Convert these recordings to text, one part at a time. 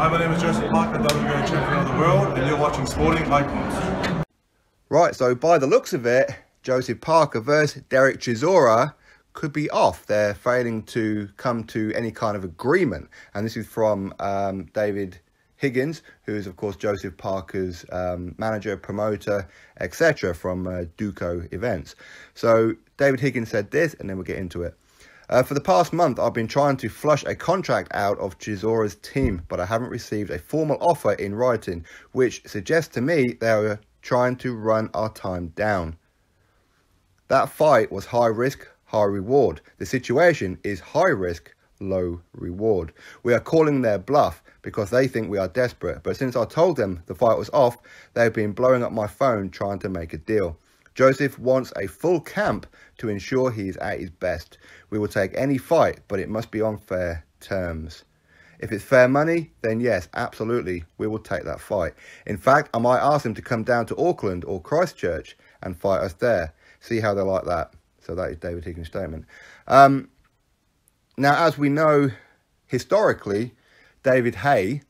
Hi, my name is Joseph Parker, WBO champion of the world, and you're watching Sporting Icons. Right, so by the looks of it, Joseph Parker versus Derek Chisora could be off. They're failing to come to any kind of agreement. And this is from David Higgins, who is, of course, Joseph Parker's manager, promoter, etc. from Duco Events. So David Higgins said this, and then we'll get into it. For the past month, I've been trying to flush a contract out of Chisora's team, but I haven't received a formal offer in writing, which suggests to me they are trying to run our time down. That fight was high risk, high reward. The situation is high risk, low reward. We are calling their bluff because they think we are desperate, but since I told them the fight was off, they've been blowing up my phone trying to make a deal. Joseph wants a full camp to ensure he is at his best. We will take any fight, but it must be on fair terms. If it's fair money, then yes, absolutely, we will take that fight. In fact, I might ask him to come down to Auckland or Christchurch and fight us there. See how they like that. So that is David Higgins' statement. Now, as we know, historically, David Haye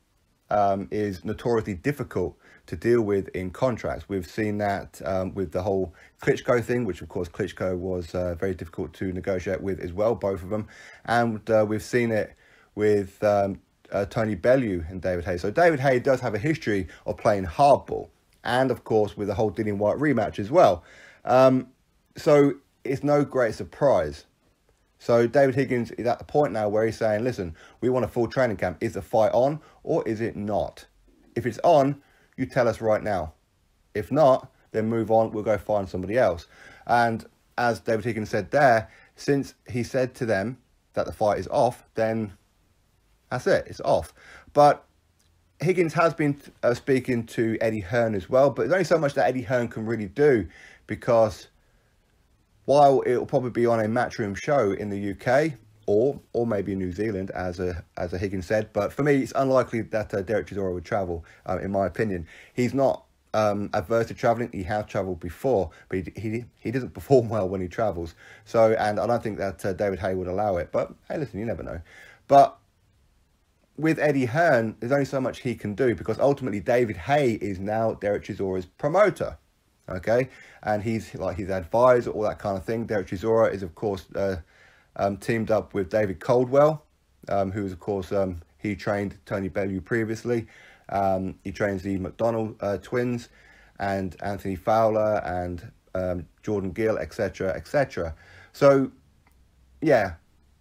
is notoriously difficult to deal with in contracts. We've seen that with the whole Klitschko thing, which of course Klitschko was very difficult to negotiate with as well, both of them. And we've seen it with Tony Bellew and David Haye. So David Haye does have a history of playing hardball, and of course with the whole Dillian Whyte rematch as well. So it's no great surprise. So David Higgins is at the point now where he's saying, listen, we want a full training camp. Is the fight on or is it not? If it's on, you tell us right now. If not, then move on. We'll go find somebody else. And as David Higgins said there, since he said to them that the fight is off, then that's it. It's off. But Higgins has been speaking to Eddie Hearn as well. But there's only so much that Eddie Hearn can really do, because while it will probably be on a Matchroom show in the UK or maybe in New Zealand, as a Higgins said, but for me, it's unlikely that Derek Chisora would travel, in my opinion. He's not adverse to travelling. He has travelled before, but he doesn't perform well when he travels. So, and I don't think that David Haye would allow it. But hey, listen, you never know. But with Eddie Hearn, there's only so much he can do, because ultimately David Haye is now Derek Chisora's promoter. Okay, and he's like his advisor, all that kind of thing. Derek Chisora is, of course, teamed up with David Caldwell, who is, of course, he trained Tony Bellew previously. He trains the McDonald twins and Anthony Fowler and Jordan Gill, etc., etc. So, yeah,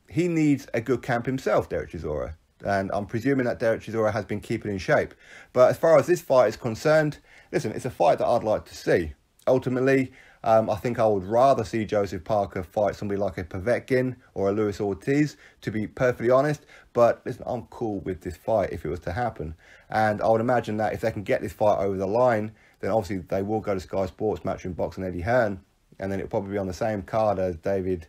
he needs a good camp himself, Derek Chisora. And I'm presuming that Derek Chisora has been keeping in shape. But as far as this fight is concerned, listen, it's a fight that I'd like to see. Ultimately, I think I would rather see Joseph Parker fight somebody like a Povetkin or a Luis Ortiz, to be perfectly honest. But listen, I'm cool with this fight if it was to happen. And I would imagine that if they can get this fight over the line, then obviously they will go to Sky Sports, Matchroom Boxing, Eddie Hearn. And then it'll probably be on the same card as David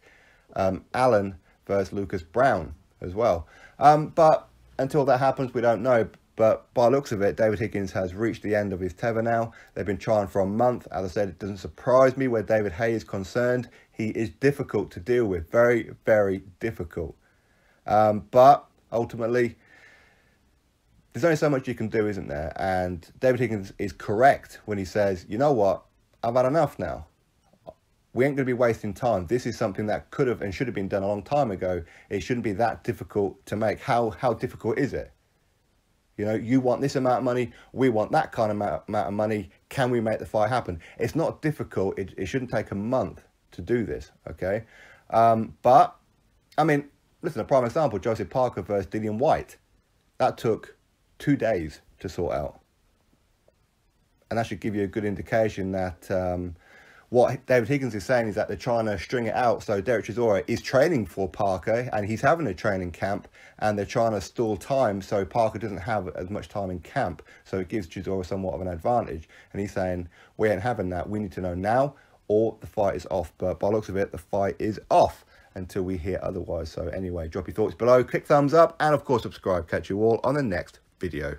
Allen versus Lucas Brown as well. But until that happens, we don't know. But by the looks of it, David Higgins has reached the end of his tether now. They've been trying for a month. As I said, it doesn't surprise me where David Haye is concerned. He is difficult to deal with. Very, very difficult. But ultimately, there's only so much you can do, isn't there? And David Higgins is correct when he says, you know what? I've had enough now. We ain't going to be wasting time. This is something that could have and should have been done a long time ago. It shouldn't be that difficult to make. How difficult is it? You know, you want this amount of money, we want that kind of amount of money. Can we make the fight happen? It's not difficult. It shouldn't take a month to do this, okay? But, I mean, listen, a prime example, Joseph Parker versus Dillian Whyte. That took 2 days to sort out. And that should give you a good indication that what David Higgins is saying is that they're trying to string it out. So Derek Chisora is training for Parker, and he's having a training camp, and they're trying to stall time so Parker doesn't have as much time in camp. So it gives Chisora somewhat of an advantage. And he's saying, we ain't having that. We need to know now, or the fight is off. But by the looks of it, the fight is off until we hear otherwise. So anyway, drop your thoughts below, click thumbs up, and of course subscribe. Catch you all on the next video.